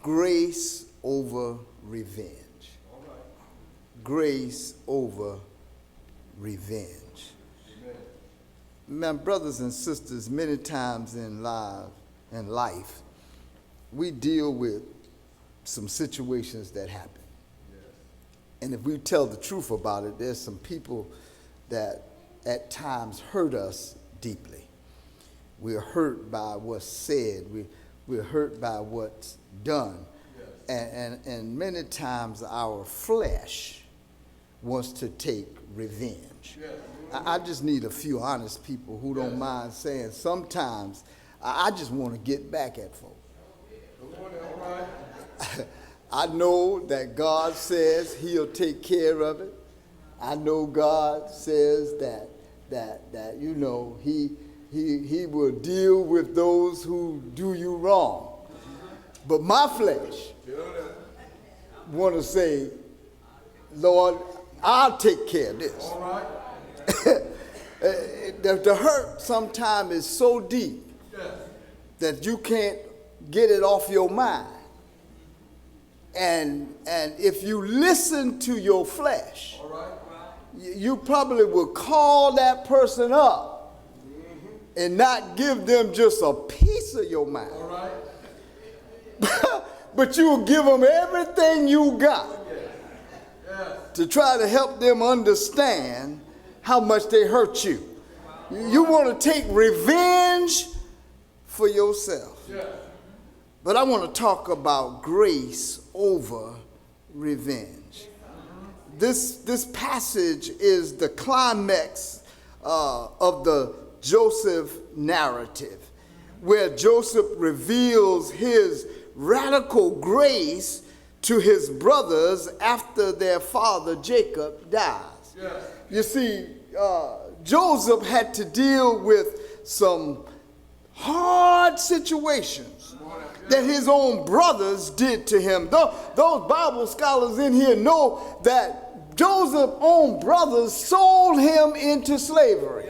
grace over revenge. Grace over revenge. My brothers and sisters, many times in life, we deal with some situations that happen. And if we tell the truth about it, there's some people that at times hurt us deeply. We're hurt by what's said. We're hurt by what's done. And many times our flesh wants to take revenge. I just need a few honest people who don't mind saying sometimes I just want to get back at folks. I know that God says he'll take care of it. I know God says that you know, he will deal with those who do you wrong. But my flesh want to say, Lord, I'll take care of this. All right. The hurt sometimes is so deep that you can't get it off your mind. And if you listen to your flesh, All right. you probably will call that person up and not give them just a piece of your mind. All right. But you will give them everything you got to try to help them understand how much they hurt you. You want to take revenge for yourself. But I want to talk about grace over revenge. This passage is the climax of the Joseph narrative, where Joseph reveals his radical grace to his brothers after their father Jacob dies. You see, Joseph had to deal with some hard situations that his own brothers did to him. Those Bible scholars in here know that Joseph's own brothers sold him into slavery.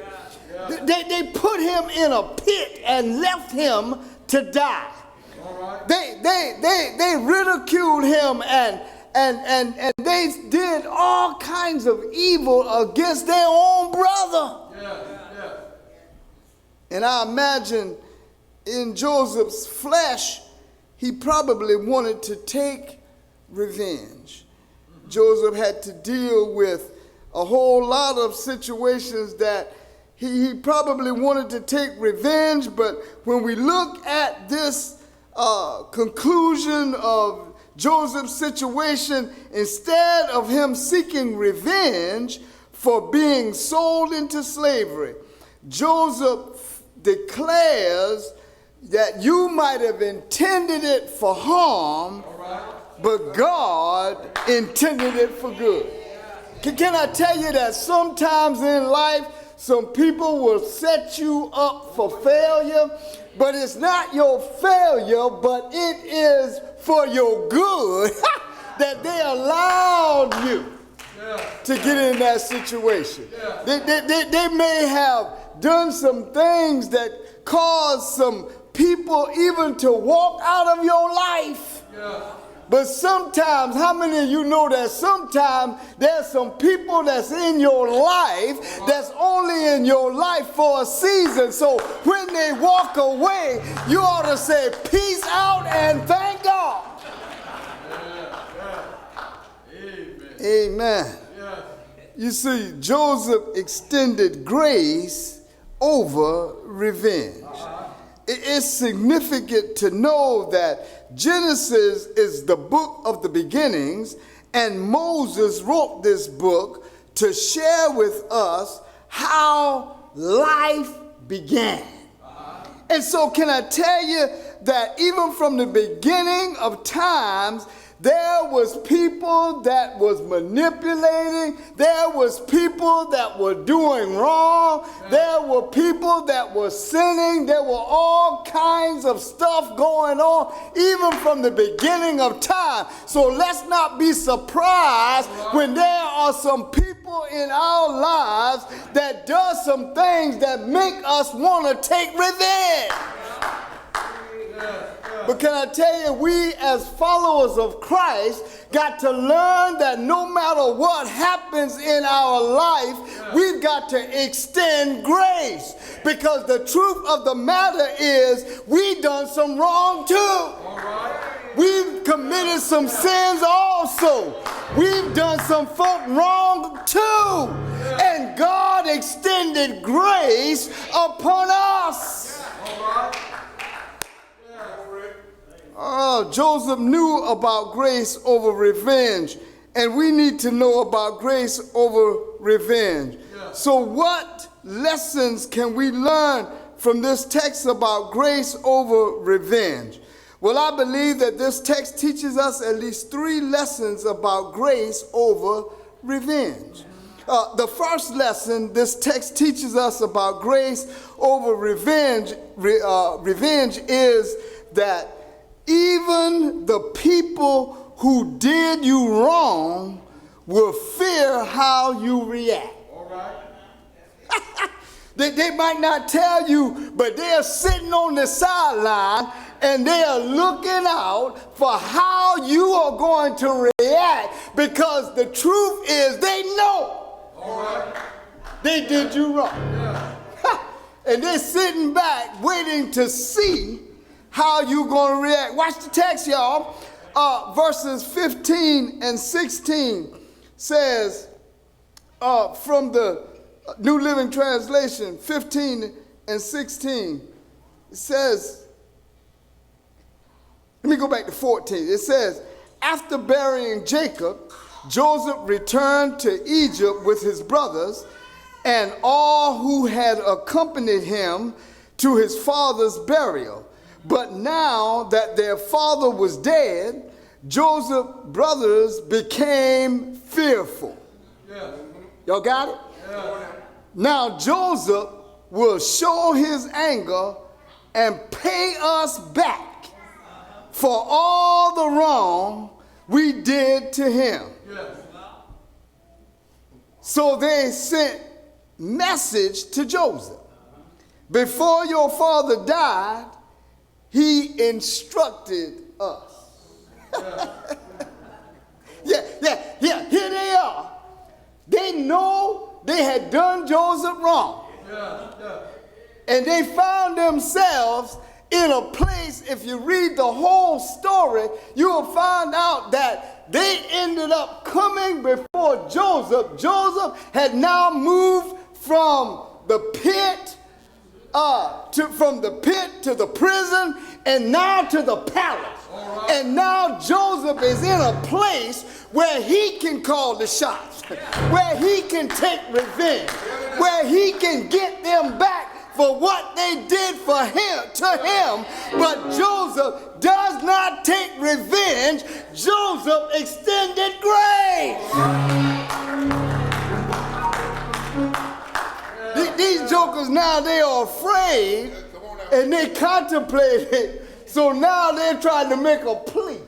They put him in a pit and left him to die. They ridiculed him and they did all kinds of evil against their own brother. And I imagine in Joseph's flesh, he probably wanted to take revenge. Joseph had to deal with a whole lot of situations that he probably wanted to take revenge, but when we look at this conclusion of Joseph's situation, instead of him seeking revenge for being sold into slavery, Joseph declares that you might have intended it for harm, but God intended it for good. Can I tell you that sometimes in life, some people will set you up for failure, but it's not your failure, but it is for your good that they allowed you to get in that situation. They may have done some things that caused some people even to walk out of your life. But sometimes, how many of you know that sometimes there's some people that's in your life that's only in your life for a season. So when they walk away, you ought to say, peace out and thank God. Amen. You see, Joseph extended grace over revenge. It's significant to know that Genesis is the book of the beginnings, and Moses wrote this book to share with us how life began. And so can I tell you that even from the beginning of times, there was people that was manipulating. There was people that were doing wrong. There were people that were sinning. There were all kinds of stuff going on, even from the beginning of time. So let's not be surprised when there are some people in our lives that does some things that make us want to take revenge. But can I tell you, we as followers of Christ got to learn that no matter what happens in our life, we've got to extend grace. Because the truth of the matter is we done some wrong too. We've committed some sins also. We've done some folk wrong too. And God extended grace upon us. Joseph knew about grace over revenge, and we need to know about grace over revenge. So what lessons can we learn from this text about grace over revenge? Well, I believe that this text teaches us at least 3 lessons about grace over revenge. The first lesson this text teaches us about grace over revenge is that even the people who did you wrong will fear how you react. All right. They might not tell you, but they are sitting on the sideline and they are looking out for how you are going to react, because the truth is they know. All right. They did you wrong. Yeah. And they're sitting back waiting to see how you going to react. Watch the text, y'all. Verses 15 and 16 says, from the New Living Translation, 15 and 16, it says, let me go back to 14. It says, after burying Jacob, Joseph returned to Egypt with his brothers and all who had accompanied him to his father's burial. But now that their father was dead, Joseph's brothers became fearful. Yeah. Y'all got it? Yeah. Now Joseph will show his anger and pay us back for all the wrong we did to him. Yeah. So they sent message to Joseph. Before your father died, he instructed us. Here they are. They know they had done Joseph wrong. And they found themselves in a place, if you read the whole story, you will find out that they ended up coming before Joseph. Joseph had now moved from the pit to the prison, and now to the palace. Right. And now Joseph is in a place where he can call the shots, where he can take revenge, where he can get them back for what they did for him to him. But Joseph does not take revenge. Joseph extended grace. These jokers now, they are afraid and they contemplate it. So now they're trying to make a plea.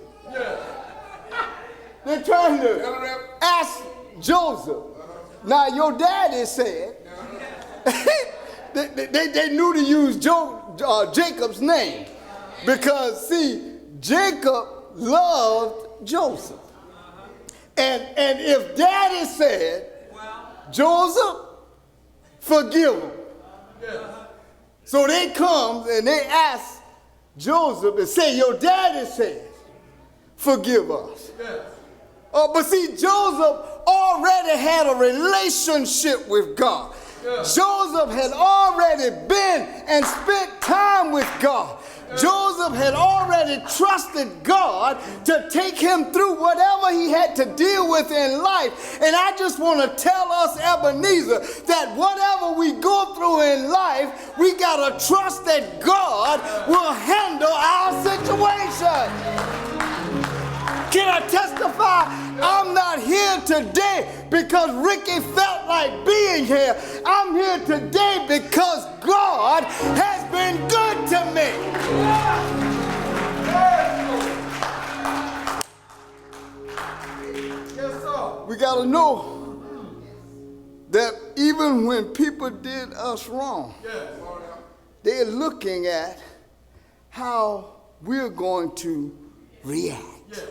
They're trying to ask Joseph. Now your daddy said, they knew to use Jacob's name, because see, Jacob loved Joseph. And if daddy said, Joseph, forgive him. So they come and they ask Joseph and say, your daddy says, forgive us. But see, Joseph already had a relationship with God. Joseph had already been and spent time with God. Joseph had already trusted God to take him through whatever he had to deal with in life. And I just want to tell us, Ebenezer, that whatever we go through in life, we got to trust that God will handle our situation. Can I testify? I'm not here today because Ricky felt like being here. I'm here today because God has been good to me. Yes, sir. We got to know that even when people did us wrong, they're looking at how we're going to react.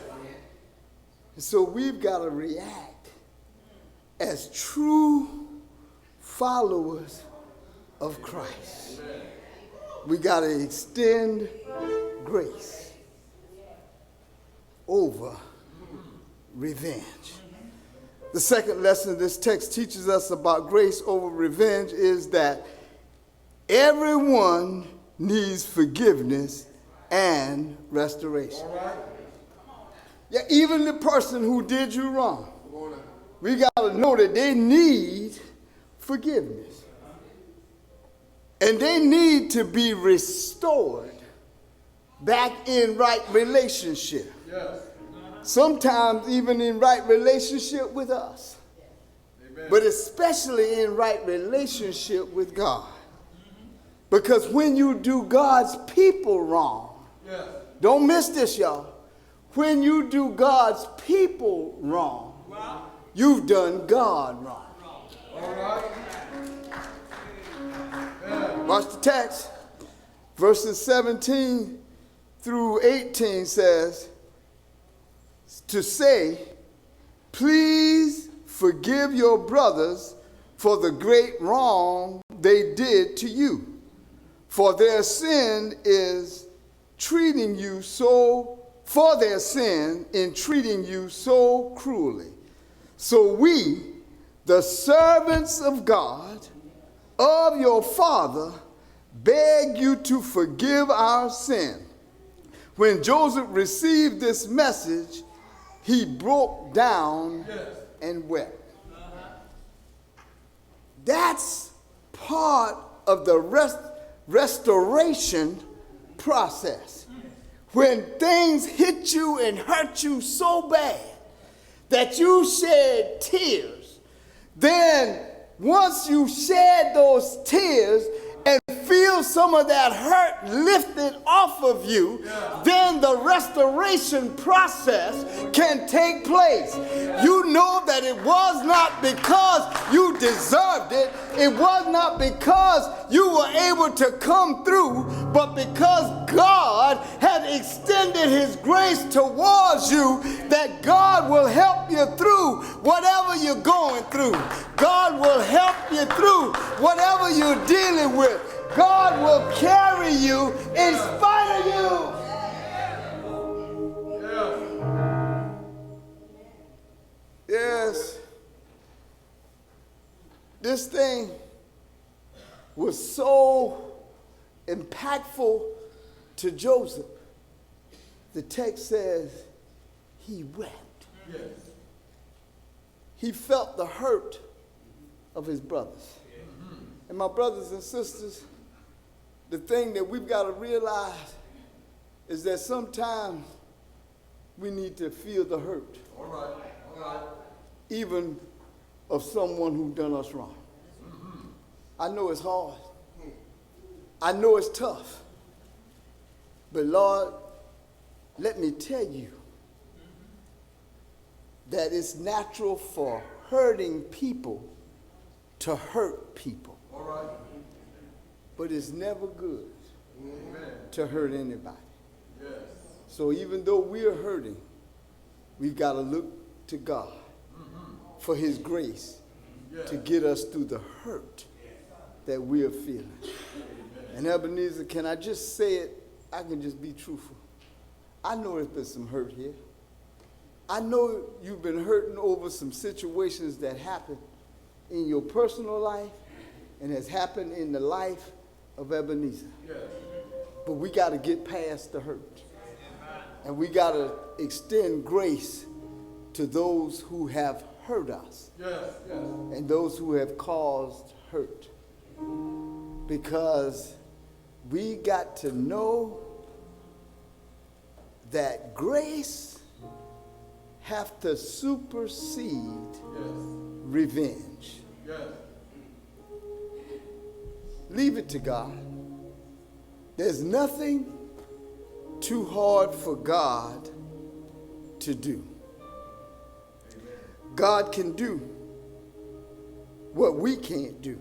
So we've got to react as true followers of Christ. We got to extend grace over revenge. The second lesson this text teaches us about grace over revenge is that everyone needs forgiveness and restoration. Yeah, even the person who did you wrong, we got to know that they need forgiveness. And they need to be restored back in right relationship. Yes. Sometimes even in right relationship with us. Amen. But especially in right relationship with God. Because when you do God's people wrong, yes. Don't miss this, y'all. When you do God's people wrong, wow. You've done God wrong. All right. Yeah. Watch the text. Verses 17 through 18 says, to say, please forgive your brothers for the great wrong they did to you, for their sin is treating you so, for their sin in treating you so cruelly. So we, the servants of God, of your Father, beg you to forgive our sin. When Joseph received this message, he broke down and wept. That's part of the restoration process. When things hit you and hurt you so bad that you shed tears, then once you shed those tears and feel some of that hurt lifted off of you, then the restoration process can take place. You know that it was not because you deserved it. It was not because you were able to come through, but because God had extended his grace towards you, that God will help you through whatever you're going through. God will help you through whatever you're dealing with. God will carry you in spite of you. Yes. This thing was so impactful to Joseph. The text says he wept. Yes. He felt the hurt of his brothers. And my brothers and sisters, the thing that we've got to realize is that sometimes we need to feel the hurt. All right. Even of someone who done us wrong. Mm-hmm. I know it's hard. I know it's tough. But Lord, let me tell you that it's natural for hurting people to hurt people. All right. But it's never good to hurt anybody. Yes. So even though we're hurting, we've got to look to God for his grace to get us through the hurt that we are feeling. And Ebenezer, can I just say it? I can just be truthful. I know there's been some hurt here. I know you've been hurting over some situations that happened in your personal life and has happened in the life of Ebenezer. Yes. But we got to get past the hurt. And we got to extend grace to those who have hurt us. Yes. And those who have caused hurt. Because we got to know that grace have to supersede revenge. Yes. Leave it to God. There's nothing too hard for God to do. Amen. God can do what we can't do.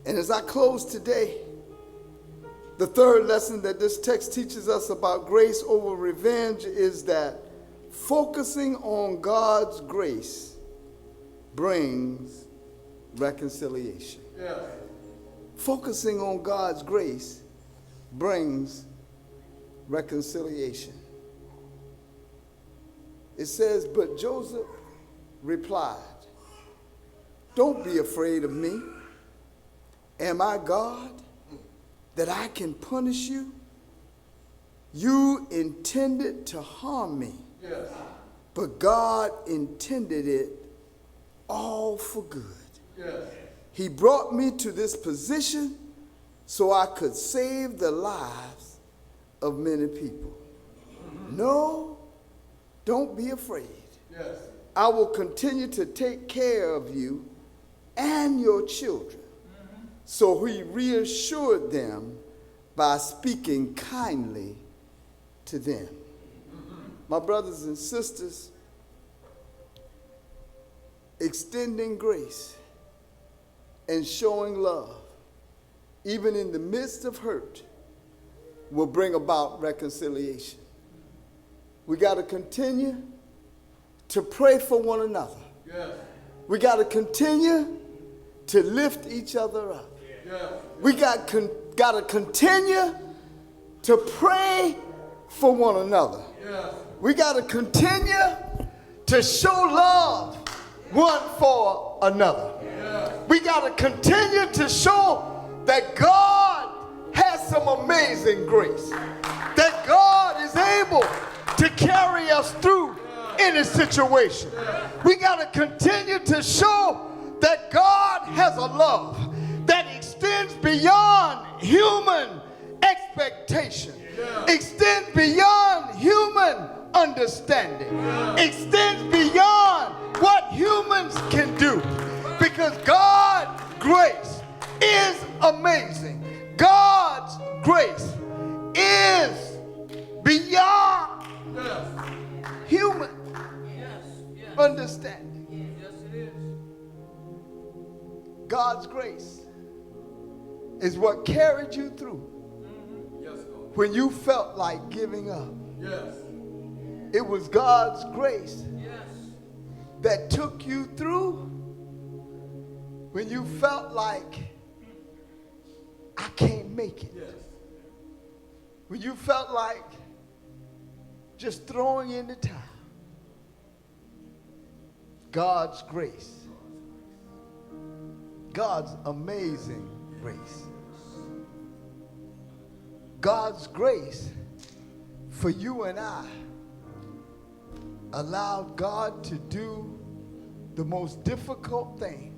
And as I close today, The third lesson that this text teaches us about grace over revenge is that focusing on God's grace brings reconciliation. Yes. Focusing on God's grace brings reconciliation. It says, but Joseph replied, don't be afraid of me. Am I God that I can punish you? You intended to harm me, Yes. but God intended it all for good. Yes. He brought me to this position so I could save the lives of many people. No, don't be afraid. Yes. I will continue to take care of you and your children. So he reassured them by speaking kindly to them. My brothers and sisters, extending grace and showing love, even in the midst of hurt, will bring about reconciliation. We got to continue to pray for one another. Yes. We got to continue to lift each other up. Yes. We got to continue to pray for one another. Yes. We got to continue to show love one for another. Yes. We got to continue to show that God has some amazing grace, that God is able to carry us through any situation. We got to continue to show that God has a love that extends beyond human expectation, extends beyond human understanding, extends beyond what humans can do, because God's grace is amazing. God's grace is beyond human understanding. Yes, it is. God's grace is what carried you through Yes, God. when you felt like giving up. Yes. It was God's grace Yes. that took you through when you felt like, I can't make it. Yes. When you felt like just throwing in the towel. God's grace. God's amazing grace. God's grace for you and I allowed God to do the most difficult thing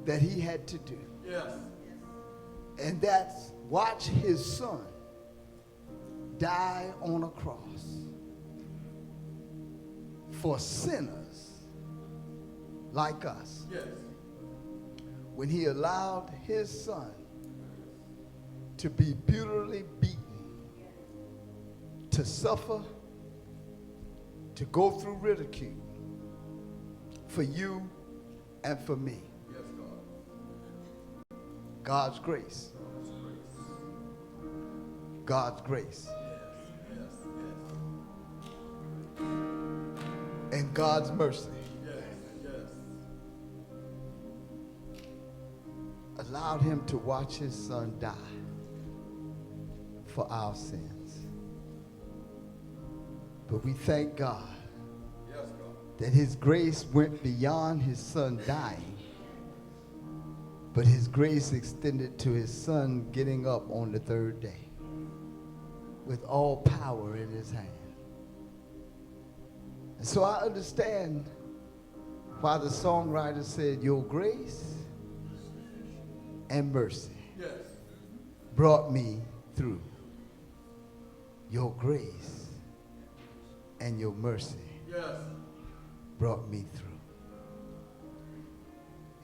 that he had to do. Yes. And that's watch his son die on a cross for sinners like us. Yes. When he allowed his son to be brutally beaten, to suffer, to go through ridicule for you and for me. Yes, God. God's grace. God's grace. Yes. Yes. And God's mercy Yes. Yes. allowed him to watch his son die for our sins. But we thank God Yes, God. that his grace went beyond his son dying, but his grace extended to his son getting up on the third day with all power in his hand. And so I understand why the songwriter said, your grace and mercy Yes. brought me through. Your grace and your mercy Yes. brought me through.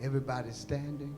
Everybody standing.